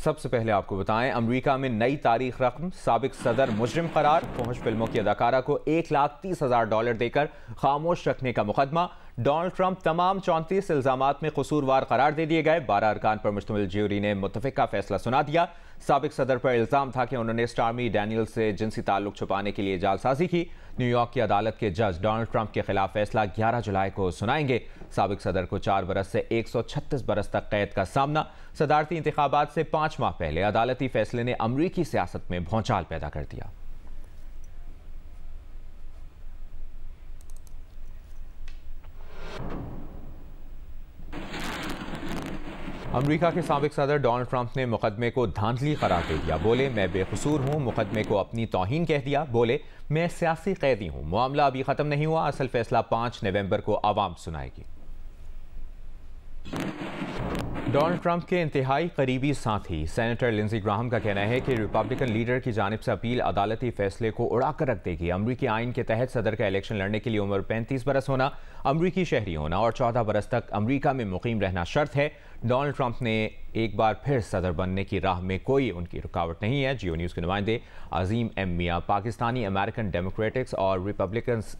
सबसे पहले आपको बताएं, अमेरिका में नई तारीख रकम, साबिक सदर मुजरिम करार, फौज फिल्मों की अदाकारा को $1,30,000 देकर खामोश रखने का मुकदमा। डोनाल्ड ट्रंप तमाम 34 इल्जामात में कसूरवार करार दे दिए गए। 12 अरकान पर मुश्तमिल ज्यूरी ने मुत्तफिका फैसला सुना दिया। साबिक सदर पर इल्जाम था कि उन्होंने स्टॉर्मी डैनियल से जिनसी ताल्लुक छुपाने के लिए जालसाजी की। न्यूयॉर्क की अदालत के जज डोनाल्ड ट्रंप के खिलाफ फैसला 11 जुलाई को सुनाएंगे। साबिक सदर को 4 बरस से 136 बरस तक कैद का सामना। सदारती इंतखाबात से 5 माह पहले अदालती फैसले ने अमरीकी सियासत में भौचाल पैदा कर दिया। अमेरिका के साबिक सदर डोनाल्ड ट्रंप ने मुकदमे को धांधली करार दे दिया। बोले, मैं बेकसूर हूं, मुकदमे को अपनी तौहीन कह दिया। बोले, मैं सियासी कैदी हूं, मामला अभी खत्म नहीं हुआ, असल फैसला 5 नवंबर को आवाम सुनाएगी। डोनाल्ड ट्रंप के इंतहाई करीबी साथी सेनेटर लिंडसे ग्राहम का कहना है कि रिपब्लिकन लीडर की जानिब से अपील अदालती फैसले को उड़ाकर रख देगी। अमरीकी आइन के तहत सदर का इलेक्शन लड़ने के लिए उम्र 35 बरस होना, अमरीकी शहरी होना और 14 बरस तक अमरीका में मुकीम रहना शर्त है। डोनाल्ड ट्रंप ने एक बार फिर सदर बनने की राह में कोई उनकी रुकावट नहीं है। जियो न्यूज़ के नुमाइंदे अजीम एम मियाँ पाकिस्तानी अमेरिकन डेमोक्रेटिक्स और रिपब्लिकन्स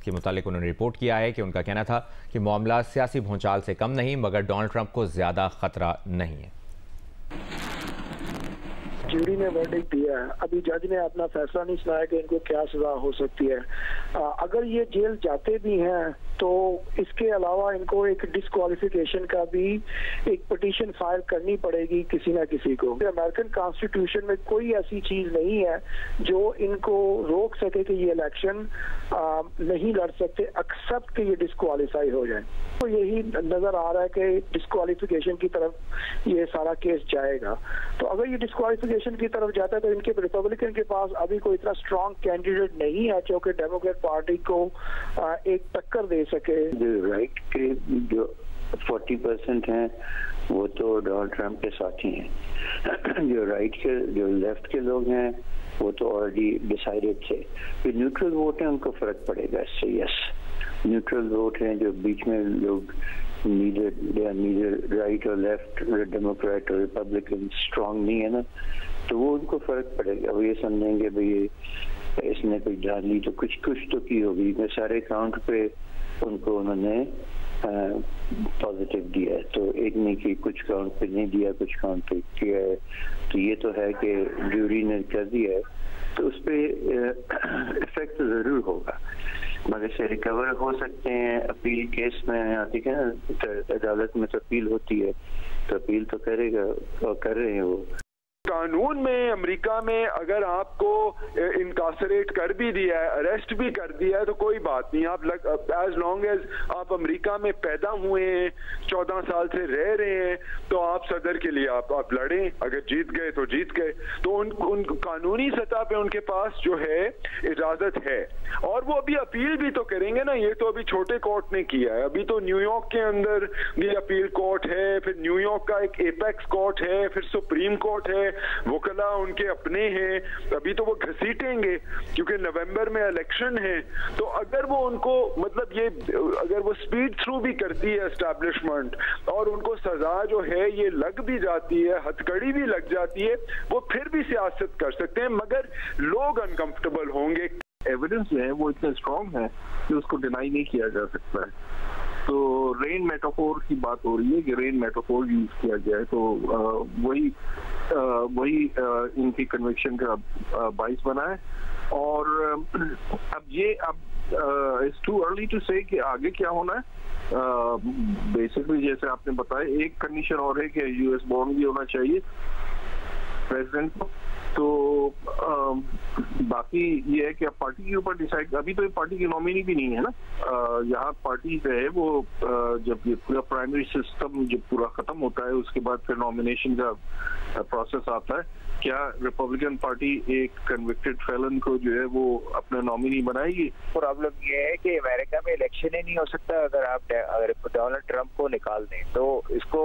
के मुतालिक उन्होंने रिपोर्ट किया है कि उनका कहना था कि मामला सियासी भूचाल से कम नहीं, मगर डोनाल्ड ट्रंप को ज़्यादा खतरा नहीं है। ज्यूरी ने वर्डिक्ट दिया है, अभी जज ने अपना फैसला नहीं सुनाया कि इनको क्या सजा हो सकती है। अगर ये जेल जाते भी हैं तो इसके अलावा इनको एक डिस्क्वालिफिकेशन का भी एक पिटीशन फाइल करनी पड़ेगी किसी ना किसी को। अमेरिकन कॉन्स्टिट्यूशन में कोई ऐसी चीज नहीं है जो इनको रोक सके कि ये इलेक्शन नहीं लड़ सकते, एक्सेप्ट कि ये डिस्क्वालीफाई हो जाए। तो यही नजर आ रहा है कि डिस्क्वालिफिकेशन की तरफ ये सारा केस जाएगा। तो अगर ये डिस्क्वालिफिकेशन की तरफ जाता है तो इनके रिपब्लिकन के पास अभी कोई इतना स्ट्रॉन्ग कैंडिडेट नहीं है जो कि डेमोक्रेट पार्टी को एक टक्कर दे सके। राइट के जो 40% हैं वो तो डोनाल्ड ट्रंप के साथी हैं। जो राइट के, जो लेफ्ट के लोग हैं वो तो ऑलरेडी डिसाइडेड थे। जो न्यूट्रल वोट है उनको फर्क पड़ेगा इससे। यस, न्यूट्रल वोट हैं जो बीच में लोग नीदर राइट और लेफ्ट, डेमोक्रेट और रिपब्लिकन स्ट्रांग नहीं है ना, तो वो उनको फर्क पड़ेगा। वो ये समझेंगे भाई इसने कोई डाली तो कुछ तो की होगी। मैं सारे काउंट पे उनको उन्होंने पॉजिटिव दिया है, तो एक नहीं कि कुछ काउंट पे नहीं दिया, कुछ काउंट पे किया है। तो ये तो है कि ज्यूरी ने कर दिया है, तो उस पर इफेक्ट तो जरूर होगा, मगर से रिकवर हो सकते हैं। अपील केस में आती है ना, अदालत में तो अपील होती है, तो अपील तो करेगा और कर रहे हैं वो। कानून में अमेरिका में अगर आपको इनकासरेट कर भी दिया है, अरेस्ट भी कर दिया है, तो कोई बात नहीं। आप एज लॉन्ग एज आप अमेरिका में पैदा हुए हैं, 14 साल से रह रहे हैं, तो आप सदर के लिए आप लड़ें। अगर जीत गए तो जीत गए। तो उन कानूनी सतह पे उनके पास जो है इजाजत है, और वो अभी अपील भी तो करेंगे ना। ये तो अभी छोटे कोर्ट ने किया है, अभी तो न्यूयॉर्क के अंदर भी अपील कोर्ट है, फिर न्यूयॉर्क का एक एपेक्स कोर्ट है, फिर सुप्रीम कोर्ट है, वकला उनके अपने हैं। अभी तो वो घसीटेंगे क्योंकि नवंबर में इलेक्शन है। तो अगर वो उनको मतलब ये अगर वो स्पीड थ्रू भी करती है एस्टैब्लिशमेंट और उनको सजा जो है ये लग भी जाती है, हथकड़ी भी लग जाती है, वो फिर भी सियासत कर सकते हैं, मगर लोग अनकंफर्टेबल होंगे। एविडेंस जो है वो इतना स्ट्रॉन्ग है कि उसको डिनाई नहीं किया जा सकता है। तो रेन मेटाफोर की बात हो रही है कि रेन मेटाफोर यूज किया गया है, तो वही इनकी कन्विक्शन का बाइस बना है। और अब इट्स टू अर्ली टू से कि आगे क्या होना है। बेसिकली जैसे आपने बताया, एक कंडीशन और है कि यूएस बॉर्न भी होना चाहिए प्रेसिडेंट को। तो बाकी ये है कि अब पार्टी के ऊपर डिसाइड, अभी तो पार्टी की नॉमिनी भी नहीं है ना। यहाँ पार्टी जो है वो जब ये पूरा प्राइमरी सिस्टम जब पूरा खत्म होता है उसके बाद फिर नॉमिनेशन का प्रोसेस आता है। क्या रिपब्लिकन पार्टी एक कन्विक्टेड फेलन को जो है वो अपना नॉमिनी बनाएगी? प्रॉब्लम ये है कि अमेरिका में इलेक्शन ही नहीं हो सकता अगर डोनाल्ड ट्रंप को निकाल दें। तो इसको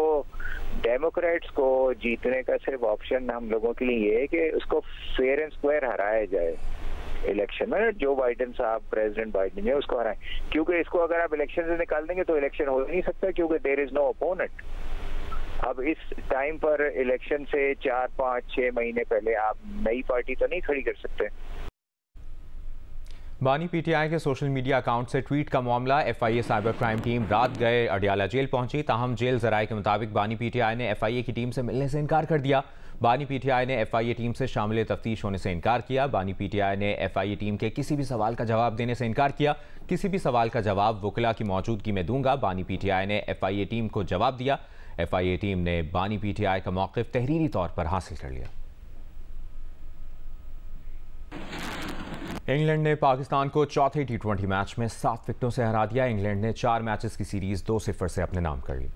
डेमोक्रेट्स को जीतने का सिर्फ ऑप्शन हम लोगों के लिए ये है कि उसको फेयर एंड स्क्वायर हराया जाए इलेक्शन में। जो बाइडेन साहब, प्रेसिडेंट बाइडेन है, उसको हराएं, क्योंकि इसको अगर आप इलेक्शन से निकाल देंगे तो इलेक्शन हो नहीं सकता, क्योंकि देयर इज नो अपोनेंट। अब इस टाइम पर इलेक्शन से 4, 5, 6 महीने पहले आप नई पार्टी तो नहीं खड़ी कर सकते। बानी पीटीआई के सोशल मीडिया अकाउंट से ट्वीट का मामला, एफआईए साइबर क्राइम टीम रात गए अडियाला जेल पहुंची, ताहम जेल जराये के मुताबिक बानी पीटीआई ने एफआईए की टीम से मिलने से इनकार कर दिया। बानी पीटीआई ने एफआईए टीम से शामिल तफ्तीश होने से इनकार किया। बानी पीटीआई ने एफआईए टीम के किसी भी सवाल का जवाब देने से इनकार किया। किसी भी सवाल का जवाब वकीला की मौजूदगी में दूंगा, बानी पीटीआई ने एफआईए टीम को जवाब दिया। एफआईए टीम ने बानी पीटीआई का मौक़िफ़ तहरीरी तौर पर हासिल कर लिया। इंग्लैंड ने पाकिस्तान को चौथे T20 मैच में 7 विकेटों से हरा दिया। इंग्लैंड ने 4 मैचेस की सीरीज 2-0 से अपने नाम कर ली।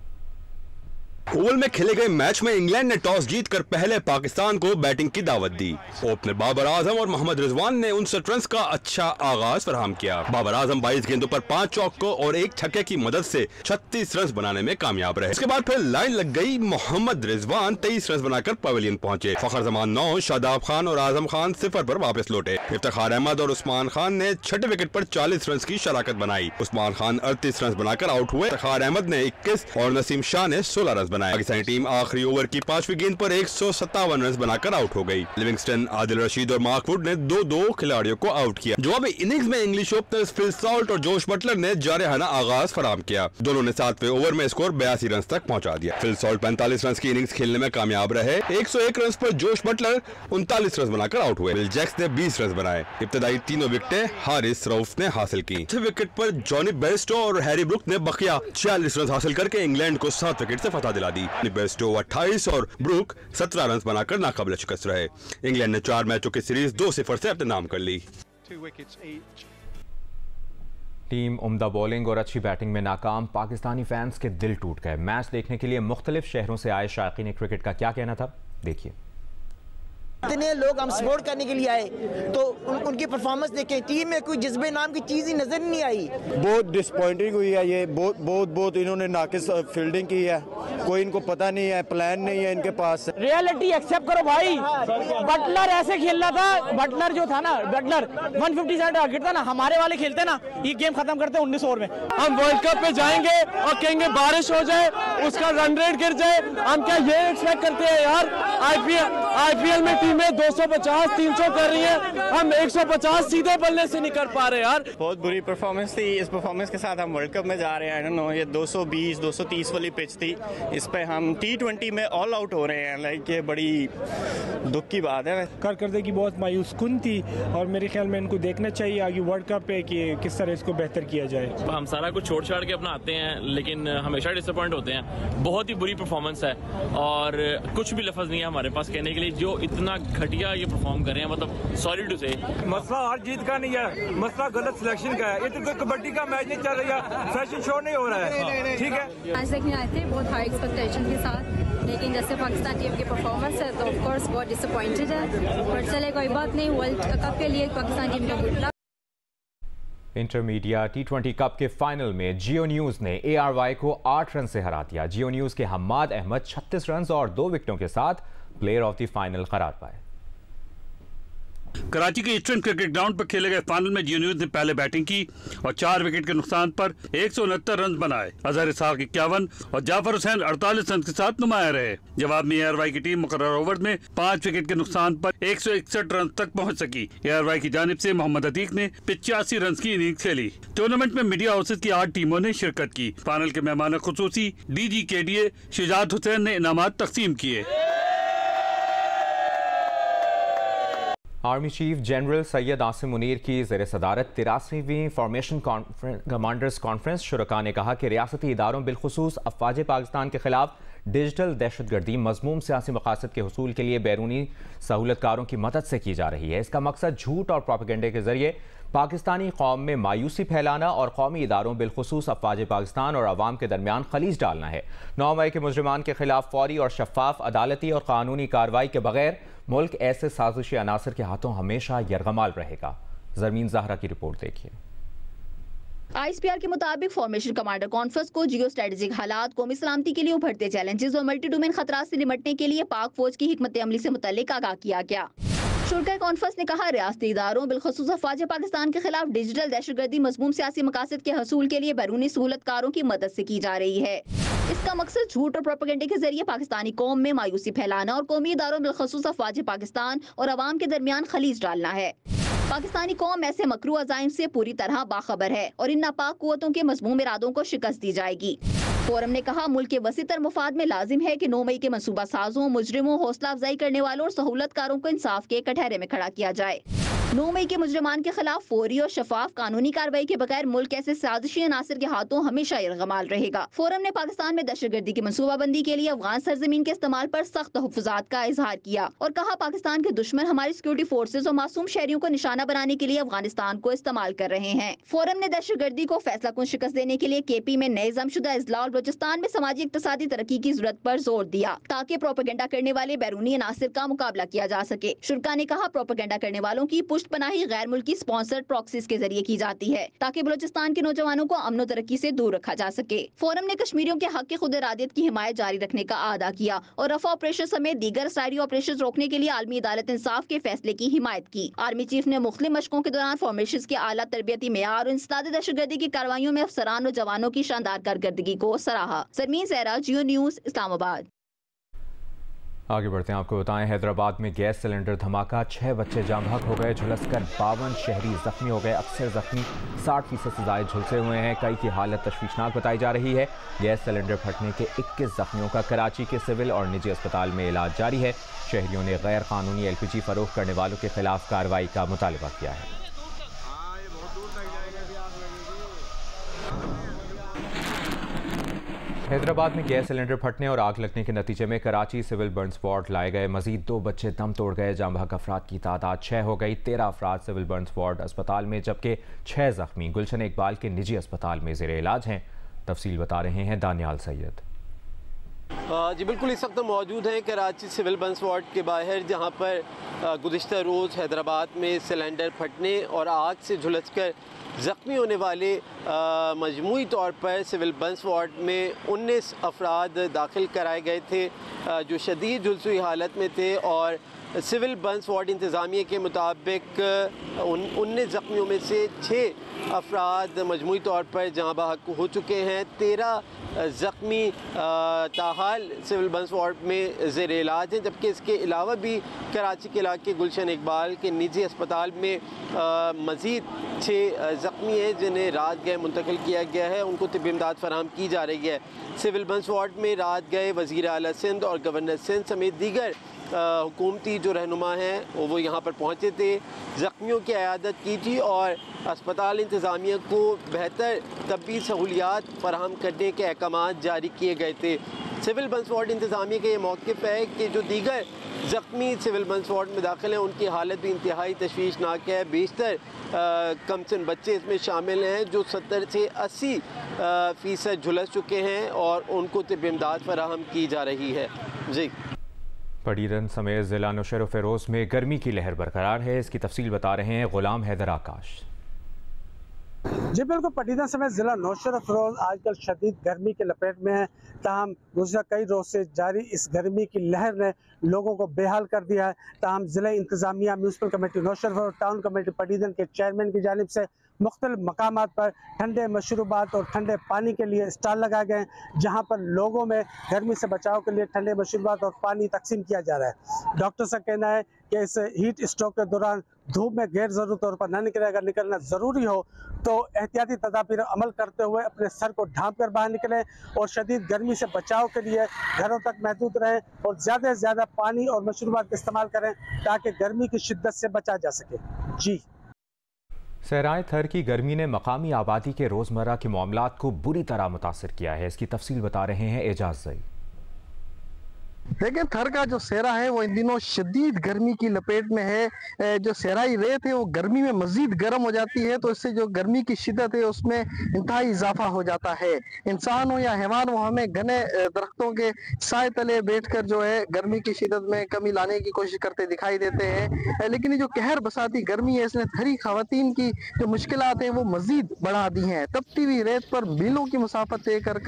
ओवल में खेले गए मैच में इंग्लैंड ने टॉस जीतकर पहले पाकिस्तान को बैटिंग की दावत दी। ओपनर बाबर आजम और मोहम्मद रिजवान ने 59 रन का अच्छा आगाज फराहम किया। बाबर आजम 22 गेंदों पर 5 चौकों और 1 छक्के की मदद से 36 रन बनाने में कामयाब रहे। इसके बाद फिर लाइन लग गई। मोहम्मद रिजवान 23 रन बनाकर पवेलियन पहुंचे। फखर जमान 9, शादाब खान और आजम खान 0 पर वापस लौटे। इफ्तिखार अहमद और उस्मान खान ने छठे विकेट पर 40 रन की शराकत बनाई। उस्मान खान 38 रन बनाकर आउट हुए। इफ्तिखार अहमद ने 21 और नसीम शाह ने 16 रन बनाए। पाकिस्तानी टीम आखिरी ओवर की 5वीं गेंद पर 157 रन बनाकर आउट हो गई। लिविंगस्टन, आदिल रशीद और मार्क वुड ने 2-2 खिलाड़ियों को आउट किया। जवाबी इनिंग्स में इंग्लिश ओपनर्स फिल सॉल्ट और जोश बटलर ने जारहाना आगाज फराहम किया। दोनों ने 7वें ओवर में स्कोर 82 रन तक पहुंचा दिया। फिल सॉल्ट 45 रन की इनिंग्स खेलने में कामयाब रहे। 101 रन पर जोश बटलर 39 रन बनाकर आउट हुए। विल जैक्स ने 20 रन बनाए। इब्तदाई तीनों विकेटें हारिस रऊफ ने हासिल की। 6 विकेट पर जॉनी बेयरस्टो और हैरी ब्रुक ने बकिया 46 रन हासिल करके इंग्लैंड को 7 विकेट से फतह दिला दी। बेयरस्टो 28 और ब्रुक 17 रन बनाकर नाकाबिल शिकस्त रहे। इंग्लैंड ने 4 मैचों की सीरीज 2-0 से अपने नाम कर ली। टीम उम्दा बॉलिंग और अच्छी बैटिंग में नाकाम, पाकिस्तानी फैंस के दिल टूट गए। मैच देखने के लिए मुख्तलिफ शहरों से आए शायकीन क्रिकेट का क्या कहना था, देखिए। इतने लोग हम सपोर्ट करने के लिए आए तो उनकी परफॉर्मेंस देखें, टीम में कोई जज्बे नाम की चीज़ ही नजर नहीं आई। बहुत डिसअपॉइंटिंग हुई है ये, बहुत इन्होंने नाकिस फील्डिंग की है। कोई इनको पता नहीं है, प्लान नहीं है इनके पास। रियलिटी एक्सेप्ट करो भाई। बटलर ऐसे खेलना था, बटलर जो था ना, बटलर 157 टारगेट था ना, हमारे वाले खेलते ना ये गेम खत्म करते 19 ओवर में। हम वर्ल्ड कप पे जाएंगे और कहेंगे बारिश हो जाए, उसका रन रेट गिर जाए। हम क्या ये एक्सपेक्ट करते हैं यार? आईपीएल में टीमें 250, 300 कर रही हैं, हम 150 सीधे बल्ले से नहीं कर पा रहे यार। बहुत बुरी परफॉर्मेंस थी। इस परफॉर्मेंस के साथ हम वर्ल्ड कप में जा रहे हैं। आई डोंट नो, ये 220, 230 वाली पिच थी, इस पे हम T20 में ऑल आउट हो रहे हैं। लाइक ये बड़ी दुख की बात है। कारकर्दगी बहुत मायूस कुन थी और मेरे ख्याल में इनको देखना चाहिए आगे वर्ल्ड कप पे कि किस तरह इसको बेहतर किया जाए। हम सारा कुछ छोड़ छाड़ के अपना आते हैं, लेकिन हमेशा डिसअपॉइंट होते हैं। बहुत ही बुरी परफॉर्मेंस है और कुछ भी लफ्ज नहीं है हमारे पास कहने के लिए, जो इतना घटिया ये परफॉर्म कर रहे हैं। मतलब सॉरी टू से, मसला हार जीत का नहीं है, मसला गलत सिलेक्शन का है। ये तो कोई कबड्डी का मैच नहीं चल रहा है, फैशन शो नहीं हो रहा है। ठीक है, मैच देखने आए थे बहुत हाई एक्सपेक्टेशन के साथ, लेकिन जैसे पाकिस्तान टीम की परफॉर्मेंस है तो ऑफ कोर्स बहुत डिसअपॉइंटेड है। पर चले कोई बात नहीं, वर्ल्ड कप के लिए पाकिस्तान टीम को good luck. Intermedia T20 cup के फाइनल में जियो न्यूज ने ARY को 8 रन से हरा दिया। जियो न्यूज के हम्माद अहमद 36 रन और 2 विकेटों के साथ प्लेयर ऑफ द फाइनल करार पाए। कराची के ईस्टर्न क्रिकेट ग्राउंड पर खेले गए फाइनल में जियो न्यूज ने पहले बैटिंग की और 4 विकेट के नुकसान पर 169 रन बनाए। अजहर इसहाक 51 और जाफर हुसैन 48 रन के साथ नुमाया रहे। जवाब में ARY की टीम मुकर्रर ओवर में 5 विकेट के नुकसान पर 161 रन तक पहुंच सकी। ARY की जानिब से मोहम्मद अतीक ने 85 रन की इनिंग्स खेली। टूर्नामेंट में मीडिया हाउसेज की 8 टीमों ने शिरकत की। फाइनल के मेहमान खुसूसी DG KDA शुजात हुसैन ने इनामात तकसीम किए। Army chief general Syed Asim Munir की ज़ेर सदारत 83वीं फॉर्मेशन कमांडर्स कॉन्फ्रेंस शुरका ने कहा कि रियासती इदारों बिलखुसूस अफवाज पाकिस्तान के खिलाफ डिजिटल दहशतगर्दी मज़मूम सियासी मकासद के हुसूल के लिए बैरूनी सहूलतकारों की मदद से की जा रही है। इसका मकसद झूठ और प्रोपेगेंडे के जरिए पाकिस्तानी कौम में मायूसी फैलाना और कौमी इदारों बिलखुसूस अफवाज पाकिस्तान और अवाम के दरमियान खलीज डालना है। 9 मई के मुजरिमान के खिलाफ फौरी और शफाफ अदालती और कानूनी कार्रवाई के बगैर मुल्क ऐसे साजिशी अनासर के हाथों हमेशा यरगमाल रहेगा। जरमीन ज़हरा की रिपोर्ट देखिए। ISPR के मुताबिक फॉर्मेशन कमांडर कॉन्फ्रेंस को जियो स्ट्रेटेजिक हालात, कौमी सलामती के लिए उभरते चैलेंजेस और मल्टी डोमेन खतरात से निपटने के लिए पाक फौज की हिकमत अमली से मुतल्लिक आगाह किया गया। शुरका कॉन्फ्रेंस ने कहा रियासती इदारों बिलखुसूस अफवाज पाकिस्तान के खिलाफ डिजिटल दहशतगर्दी मज़मूम सियासी मकासद के हसूल के लिए बैरूनी सहूलतकारों की मदद से की जा रही है। इसका मकसद झूठ और प्रोपेगेंडे के जरिए पाकिस्तानी कौम में मायूसी फैलाना और कौमी इदारों बिलखसूस अफवाज पाकिस्तान और अवाम के दरमियान खलीज डालना है। पाकिस्तानी कौम ऐसे मकरू अज़ाइम से पूरी तरह बाखबर है और इन नापाक कुव्वतों के मज़मूम इरादों को शिकस्त दी जाएगी। फोरम ने कहा, मुल्क के वसीतर मुफाद में लाजिम है कि 9 मई के मनसूबा साजों, मुजरिमों, हौसला अफजाई करने वालों और सहूलतकारों को इंसाफ के कटहरे में खड़ा किया जाए। 9 मई के मुजरिमान के खिलाफ फौरी और शफाफ कानूनी कार्रवाई के बगैर मुल्क ऐसे साजिशी अनासर के हाथों हमेशा इरगमाल रहेगा। फोरम ने पाकिस्तान में दहशतगर्दी की मनसूबाबंदी के लिए अफगान सरजमीन के इस्तेमाल पर सख्त तहफ़्फ़ुज़ात का इजहार किया और कहा, पाकिस्तान के दुश्मन हमारी सिक्योरिटी फोर्सेज और मासूम शहरियों को निशाना बनाने के लिए अफगानिस्तान को इस्तेमाल कर रहे हैं। फोरम ने दहशतगर्दी को फैसलाकुन शिकस्त देने के लिए केपी में नए जमशुदा इजला और बलूचिस्तान में समाजी इक्तसादी तरक्की की जरूरत पर जोर दिया ताकि प्रोपेगेंडा करने वाले बैरूनी अनासर का मुकाबला किया जा सके। शुरा ने कहा, प्रोपेगेंडा करने वालों की पुष्ट पनाही गैर मुल्की स्पॉन्सर्ड प्रॉक्सीज के जरिए की जाती है ताकि बलूचिस्तान के नौजवानों को अमन तरक्की से दूर रखा जा सके। फोरम ने कश्मीरियों के हक की खुद इरादियत की हिमायत जारी रखने का आदा किया और रफा ऑपरेशन समेत दीगर इसराइली ऑपरेशन रोकने के लिए आलमी अदालत इंसाफ के फैसले की हिमायत की। आर्मी चीफ ने मुख्तलिफ मशकों के दौरान फॉर्मेशन के आला तरबियती मेयार और इंसदाद दहशतगर्दी की कार्रवाइयों में अफसरान और जवानों की शानदार कारकर्दगी को सराहा। सरमीन ज़हरा, जियो न्यूज़, इस्लामाबाद। आगे बढ़ते हैं, आपको बताएं, हैदराबाद में गैस सिलेंडर धमाका, 6 बच्चे जाम बहक हो गए, झुलसकर 52 शहरी जख्मी हो गए। अक्सर जख्मी 60% से ज़ायद झुलसे हुए हैं। कई की हालत तशवीशनाक बताई जा रही है। गैस सिलेंडर फटने के 21 जख्मियों का कराची के सिविल और निजी अस्पताल में इलाज जारी है। शहरियों ने गैर कानूनी LPG फरोख्त करने वालों के खिलाफ कार्रवाई का मुतालबा किया है। हैदराबाद में गैस सिलेंडर फटने और आग लगने के नतीजे में कराची सिविल बर्न वार्ड लाए गए। मजीद 2 बच्चे दम तोड़ गए। जाम बहक अफराद की तादाद 6 हो गई। 13 अफराद सिविल बर्न वार्ड अस्पताल में जबकि 6 जख्मी गुलशन इकबाल के निजी अस्पताल में ज़ेरे इलाज हैं। तफसील बता रहे हैं दानियाल सैयद। जी बिल्कुल, इस वक्त मौजूद हैं कराची सिविल बर्न वार्ड के बाहर, जहां पर गुज़िश्ता रोज़ हैदराबाद में सिलेंडर फटने और आग से झुलसकर ज़ख्मी होने वाले मजमूई तौर पर सिविल बर्न वार्ड में 19 अफराद दाखिल कराए गए थे जो शदीद झुलसी हालत में थे। और सिविल बर्न वार्ड इंतज़ामिया के मुताबिक 19 ज़ख्मियों में से 6 अफराद मजमूई तौर पर जहाँ बहक हो चुके हैं। 13 ज़ख्मी ताहाल सिविल बर्न वार्ड में ज़ेर इलाज हैं, जबकि इसके अलावा भी कराची के इलाके गुलशन इकबाल के निजी अस्पताल में मज़ीद 6 ज़ख्मी हैं जिन्हें रात गए मुंतकिल किया गया है। उनको तिब्बी इमदाद फराहम की जा रही है। सिविल बर्न वार्ड में रात गए वज़ीर आला सिंध और गवर्नर सिंध समेत दीगर हुकूमती जो रहनुमा हैं वो यहाँ पर पहुँचे थे, ज़ख्मियों की इयादत की थी और अस्पताल इंतज़ामिया को बेहतर तब्बी सहूलियात फराहम करने के अहकाम जारी किए गए थे। सिविल बर्न वार्ड इंतज़ामिया का ये मौक़िफ़ है कि जो दीगर ज़ख्मी सिविल बर्न वार्ड में दाखिल हैं उनकी हालत भी इंतहाई तशवीशनाक है। बेशतर कमसिन बच्चे इसमें शामिल हैं जो 70 से 80% झुलस चुके हैं और उनको तिब्बी इमदाद फराहम की जा रही है। जी, पटीदन समेत ज़िला नौशेर फ़िरोज़ में गर्मी की लहर बरकरार है। इसकी तफसील बता रहे हैं गुलाम हैदर आकाश। जी बिल्कुल, पटीदन समेत ज़िला नौशेर फ़िरोज़ आजकल शदीद गर्मी के लपेट में है। ताहम गुज़िश्ता कई रोज़ से जारी इस गर्मी की लहर ने लोगों को बेहाल कर दिया है। ताहम ज़िला इंतज़ामिया, municipal committee Nowshera Feroz, town committee पटीदन के चेयरमैन की जानिब से मुख्तलिफ मकामात पर ठंडे मशरूबात और ठंडे पानी के लिए स्टॉल लगाए गए हैं, जहाँ पर लोगों में गर्मी से बचाव के लिए ठंडे मशरूबात और पानी तकसीम किया जा रहा है। डॉक्टर का कहना है कि इस हीट स्ट्रोक के दौरान धूप में गैर ज़रूरी तौर पर न निकले। अगर निकलना ज़रूरी हो तो एहतियाती तदाबीर अमल करते हुए अपने सर को ढाँप कर बाहर निकलें और शदीद गर्मी से बचाव के लिए घरों तक महदूद रहें और ज़्यादा से ज़्यादा पानी और मशरूबात का इस्तेमाल करें ताकि गर्मी की शिद्दत से बचा जा सके। जी, सहराए थर की गर्मी ने मकामी आबादी के रोज़मर्रा के मामलात को बुरी तरह मुतासिर किया है। इसकी तफसील बता रहे हैं एजाज ज़ई। देखिए, थर का जो सेहरा है वो इन दिनों शदीद गर्मी की लपेट में है। जो सेहराई रेत है वो गर्मी में मजीद गर्म हो जाती है, तो इससे जो गर्मी की शिद्दत है उसमें इंतहाई इजाफा हो जाता है। इंसान हो या हैवान हो, हमें घने दरख्तों के साए तले बैठकर जो है गर्मी की शिद्दत में कमी लाने की कोशिश करते दिखाई देते हैं। लेकिन ये जो कहर बसाती गर्मी है इसने थरी खवातीन की जो मुश्किलात हैं वो मजीद बढ़ा दी हैं। तपती हुई रेत पर मीलों की मुसाफत तय कर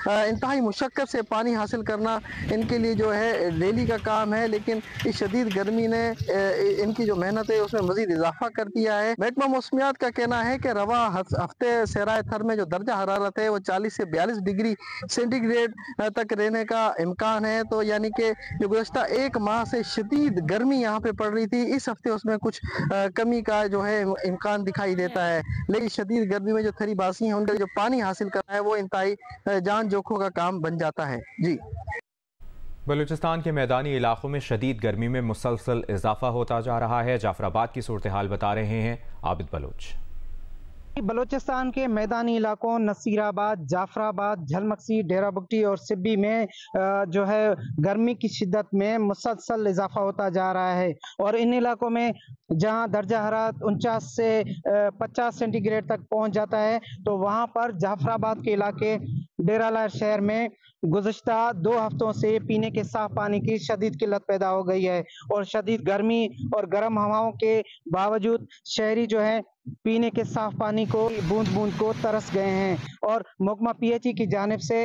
इंतहाई मुशक्कत से पानी हासिल करना इनके लिए जो जो है डेली का काम है, लेकिन इस शदीद गर्मी ने इनकी जो मेहनत है उसमें मजीद इजाफा कर दिया है। महकमा मौसमियात का कहना है कि रवा हफ्ते सराय थर में जो दर्जा हरारत है वो 40 से 42 डिग्री सेंटीग्रेड तक रहने का इम्कान है। तो यानी कि जो गुज़श्ता एक माह से शदीद गर्मी यहाँ पे पड़ रही थी, इस हफ्ते उसमें कुछ कमी का जो है इम्कान दिखाई देता है। लेकिन शदीद गर्मी में जो थरी बासी है उनका जो पानी हासिल करना है वो इंतहाई जान जोखों का काम बन जाता है। जी, बलूचिस्तान के मैदानी इलाकों में शदीद गर्मी में मुसलसल इजाफा होता जा रहा है। जाफराबाद की सूरत हाल बता रहे हैं आबिद बलोच। बलूचिस्तान के मैदानी इलाकों नसीराबाद, जाफराबाद, झलमक्सी, डेरा बुगटी और सिब्बी में जो है गर्मी की शिद्दत में मुसलसल इजाफा होता जा रहा है। और इन इलाकों में जहां दर्जा हरारत 49 से 50 सेंटीग्रेड तक पहुंच जाता है, तो वहां पर जाफराबाद के इलाके डेरा लायर शहर में गुज़श्ता 2 हफ्तों से पीने के साफ पानी की शदीद किल्लत पैदा हो गई है। और शदीद गर्मी और गर्म हवाओं के बावजूद शहरी जो है पीने के साफ पानी को बूंद बूंद को तरस गए हैं। और महकमा PHE की जानिब से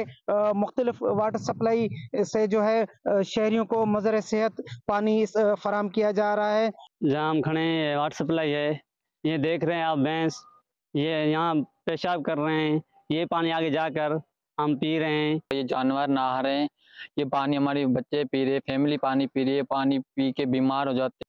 मुख्तलिफ वाटर सप्लाई से जो है शहरियों को मज़र सेहत पानी फराम किया जा रहा है। जहाँ हम खड़े हैं वाटर सप्लाई है, ये देख रहे हैं आप भैंस ये यहाँ पेशाब कर रहे हैं, ये पानी आगे जाकर हम पी रहे हैं। ये जानवर नहा रहे हैं, ये पानी हमारे बच्चे पी रहे, फैमिली पानी पी रही है, पानी पी के बीमार हो जाते हैं।